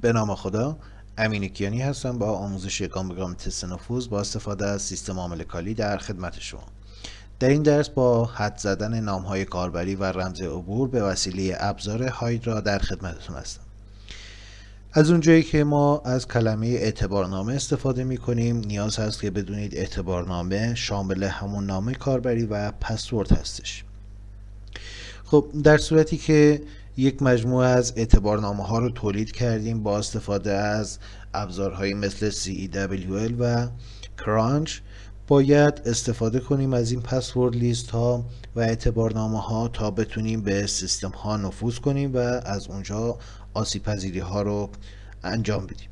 به نام خدا، امین کیانی هستم با آموزش گام تست نفوذ با استفاده از سیستم عامل کالی در خدمت شما. در این درس با حد زدن نام‌های کاربری و رمز عبور به وسیله ابزار هایدرا در خدمتتون هستم. از اونجایی که ما از کلمه اعتبارنامه استفاده می‌کنیم، نیاز هست که بدونید اعتبارنامه شامل همون نام کاربری و پسورد هستش. خب در صورتی که یک مجموعه از اعتبارنامه ها رو تولید کردیم با استفاده از ابزارهایی مثل CEWL و کرانچ، باید استفاده کنیم از این پسورد لیست ها و اعتبارنامه ها تا بتونیم به سیستم ها نفوذ کنیم و از اونجا آسیب پذیری ها رو انجام بدیم.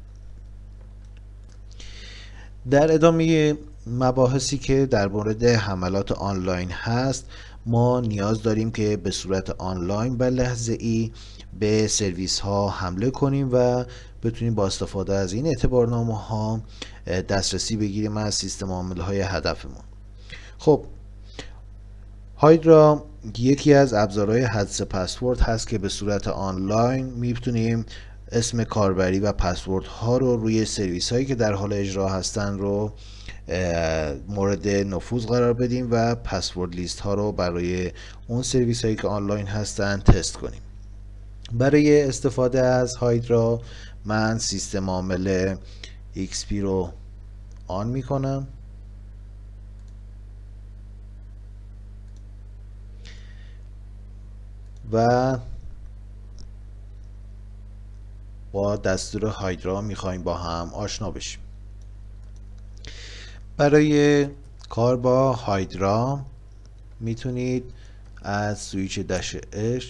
در ادامه مباحثی که در مورد حملات آنلاین هست، ما نیاز داریم که به صورت آنلاین و لحظه‌ای به سرویس ها حمله کنیم و بتونیم با استفاده از این اعتبارنامه ها دسترسی بگیریم از سیستم عامل های هدفمون. خب هایدرا یکی از ابزارهای حدس پسورد هست که به صورت آنلاین میتونیم اسم کاربری و پسورد ها رو روی سرویس هایی که در حال اجرا هستن رو مورد نفوذ قرار بدیم و پسورد لیست ها رو برای اون سرویس هایی که آنلاین هستن تست کنیم. برای استفاده از هایدرا من سیستم عامل XP رو آن می کنم و با دستور هایدرا میخوایم با هم آشنا بشیم. برای کار با هایدرا میتونید از سویچ دش اچ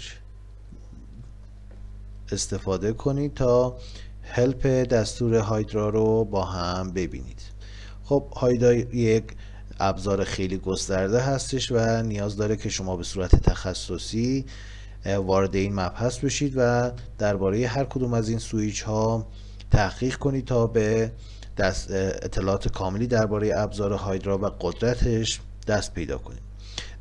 استفاده کنید تا هلپ دستور هایدرا رو با هم ببینید. خب هایدرا یک ابزار خیلی گسترده هستش و نیاز داره که شما به صورت تخصصی وارد این مبحث بشید و درباره هر کدوم از این سویچ ها تحقیق کنید تا به اطلاعات کاملی درباره ابزار هایدرا و قدرتش دست پیدا کنید.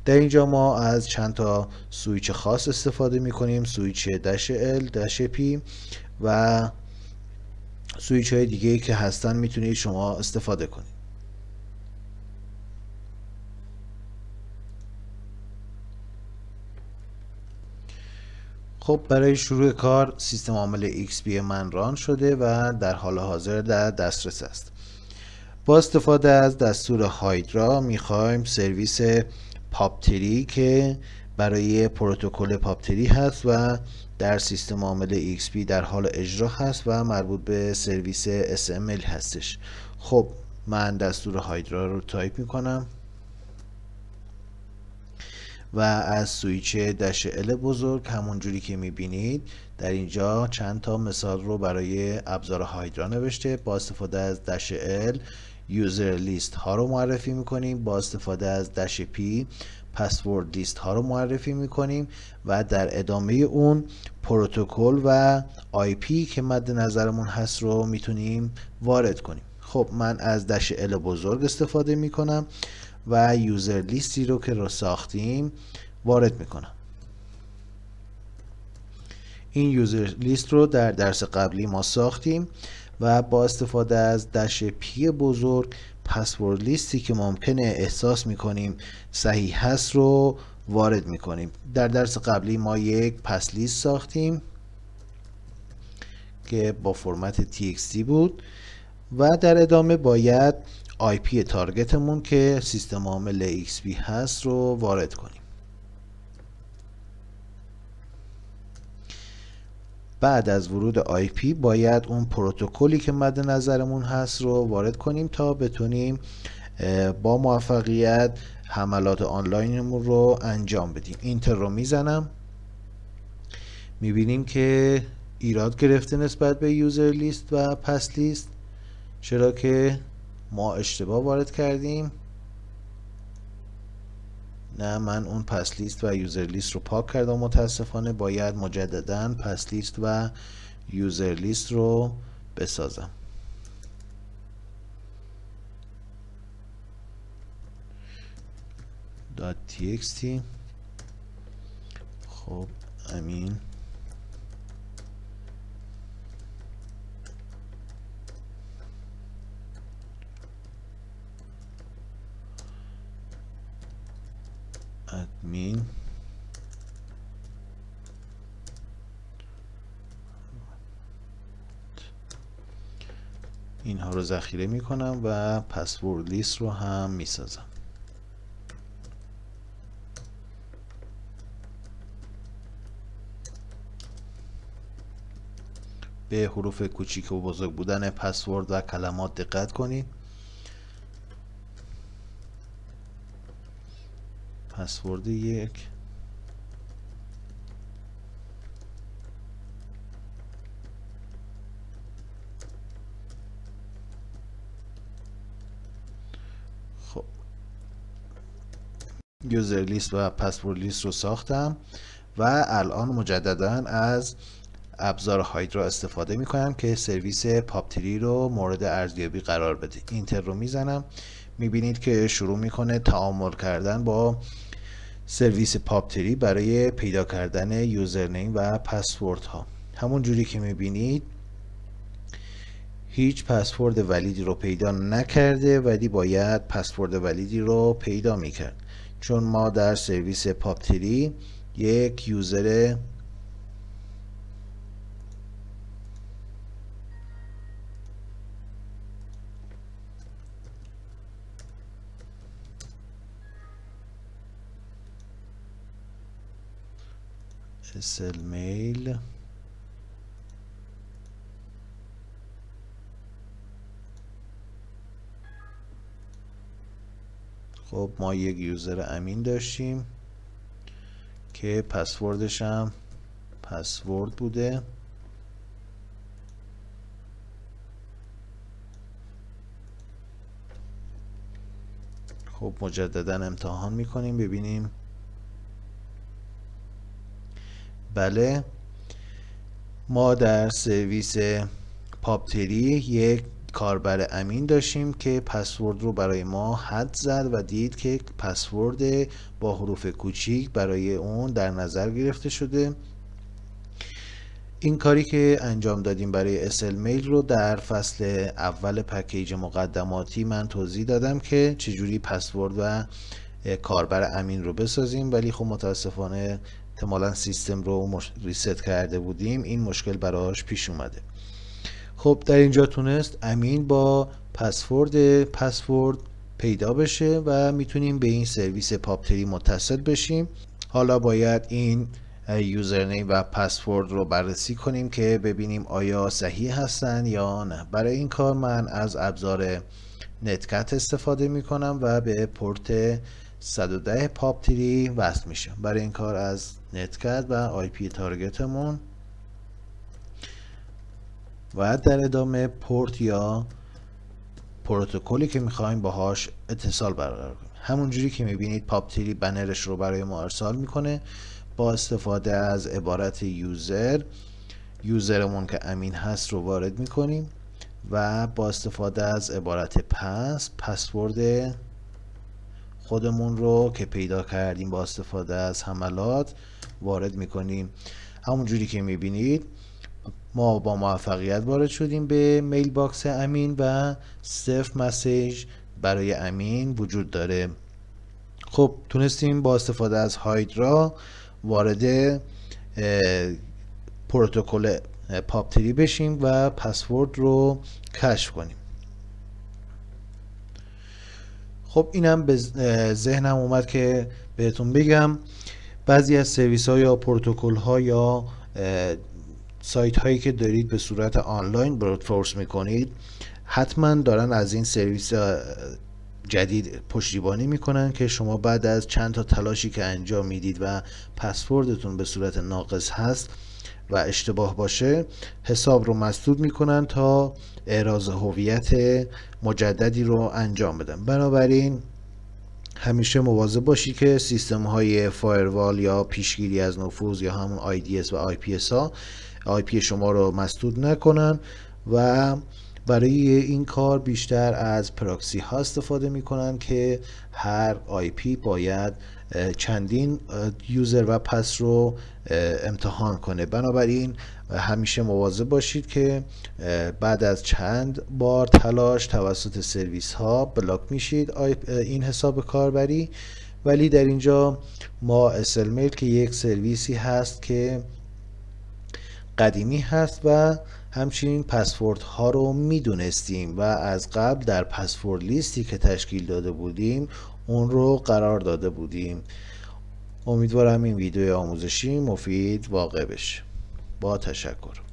در اینجا ما از چند تا سویچ خاص استفاده می کنیم: سویچ دش ال، دش پی و سویچ های دیگه که هستن میتونید شما استفاده کنید. خب برای شروع کار سیستم عامل XP من ران شده و در حال حاضر در دسترس است. با استفاده از دستور هایدرا میخوایم سرویس پاپ3 که برای پروتکل پاپ3 هست و در سیستم عامل XP در حال اجرا هست و مربوط به سرویس SML هستش. خب من دستور هایدرا رو تایپ میکنم و از سویچ دش ال بزرگ همون جوری که میبینید در اینجا چند تا مثال رو برای ابزار هایدرا نوشته. با استفاده از دش ال یوزر لیست ها رو معرفی میکنیم، با استفاده از دش پی پسورد لیست ها رو معرفی میکنیم و در ادامه اون پروتکل و آی پی که مد نظرمون هست رو میتونیم وارد کنیم. خب من از دش ال بزرگ استفاده میکنم و یوزر لیستی رو که ساختیم وارد میکنم. این یوزر لیست رو در درس قبلی ما ساختیم و با استفاده از دش پی بزرگ پسورد لیستی که ممکنه احساس میکنیم صحیح هست رو وارد میکنیم. در درس قبلی ما یک پس لیست ساختیم که با فرمت txt بود و در ادامه باید آی پی تارگتمون که سیستم عامل XP هست رو وارد کنیم. بعد از ورود آی پی باید اون پروتکلی که مد نظرمون هست رو وارد کنیم تا بتونیم با موفقیت حملات آنلاینمون رو انجام بدیم. اینتر رو میزنم، میبینیم که ایراد گرفته نسبت به یوزر لیست و پس لیست، چرا که ما اشتباه وارد کردیم. نه، من اون پس لیست و یوزر لیست رو پاک کردم. متاسفانه باید مجددا پس لیست و یوزر لیست رو بسازم. .txt. خب امین ادمین اینها رو ذخیره میکنم و پسورد لیست رو هم میسازم. به حروف کوچیک و بزرگ بودن پسورد و کلمات دقت کنید. پسورد 1 خب یوزر لیست و پسورد لیست رو ساختم و الان مجددا از ابزار هایدرا استفاده می کنم که سرویس پاپ3 رو مورد ارزیابی قرار بده. اینتر رو میزنم، میبینید که شروع میکنه تعامل کردن با سرویس پاپ3 برای پیدا کردن یوزرنیم و پسورد ها. همون جوری که میبینید هیچ پسورد ولیدی رو پیدا نکرده، ولی باید پسورد ولیدی رو پیدا میکرد، چون ما در سرویس پاپ3 یک یوزر SLMail خب ما یک یوزر امین داشتیم که پسوردش هم پسورد بوده. خب مجددا امتحان میکنیم ببینیم. بله، ما در سرویس پاپ3 یک کاربر امین داشتیم که پسورد رو برای ما حد زد و دید که پسورد با حروف کوچیک برای اون در نظر گرفته شده. این کاری که انجام دادیم برای SLMail رو در فصل اول پکیج مقدماتی من توضیح دادم که چجوری پسورد و کاربر امین رو بسازیم، ولی خب متاسفانه احتمالاً سیستم رو ریست کرده بودیم، این مشکل براش پیش اومده. خب در اینجا تونست امین با پسورد پیدا بشه و میتونیم به این سرویس پاپ3 متصل بشیم. حالا باید این یوزرنیم و پسورد رو بررسی کنیم که ببینیم آیا صحیح هستن یا نه. برای این کار من از ابزار نتکت استفاده میکنم و به پورت 110 پاپ3 وصل میشم. برای این کار از نتکت و آی پی تارگتمون و در ادامه پورت یا پروتکلی که میخوایم باهاش اتصال برقرار کنیم. همونجوری که میبینید پاپ3 بنرش رو برای ما ارسال میکنه با استفاده از عبارت یوزرمون که امین هست رو وارد میکنیم و با استفاده از عبارت پسورد خودمون رو که پیدا کردیم با استفاده از حملات وارد میکنیم. همونجوری که میبینید ما با موفقیت وارد شدیم به میل باکس امین و 0 مسیج برای امین وجود داره. خب تونستیم با استفاده از هایدرا وارد پروتکل پاپ3 بشیم و پسورد رو کشف کنیم. خب اینم به ذهنم اومد که بهتون بگم بعضی از سرویس ها یا پروتکل ها یا سایت هایی که دارید به صورت آنلاین برود فورس میکنید حتما دارن از این سرویس جدید پشتیبانی میکنن که شما بعد از چند تا تلاشی که انجام میدید و پسوردتون به صورت ناقص هست و اشتباه باشه حساب رو مسدود میکنن تا احراز هویت مجددی رو انجام بدن. بنابراین همیشه مواظب باشید که سیستم های فایروال یا پیشگیری از نفوذ یا همون IDS و IPS ها IP شما رو مسدود نکنن و برای این کار بیشتر از پراکسی ها استفاده میکنن که هر IP باید چندین یوزر و پس رو امتحان کنه. بنابراین همیشه مواظب باشید که بعد از چند بار تلاش توسط سرویس ها بلاک میشید این حساب کاربری ولی در اینجا ما SLMail که یک سرویسی هست که قدیمی هست و همچنین پسورد ها رو میدونستیم و از قبل در پسورد لیستی که تشکیل داده بودیم اون رو قرار داده بودیم. امیدوارم این ویدیو آموزشی مفید واقع بشه. با تشکر.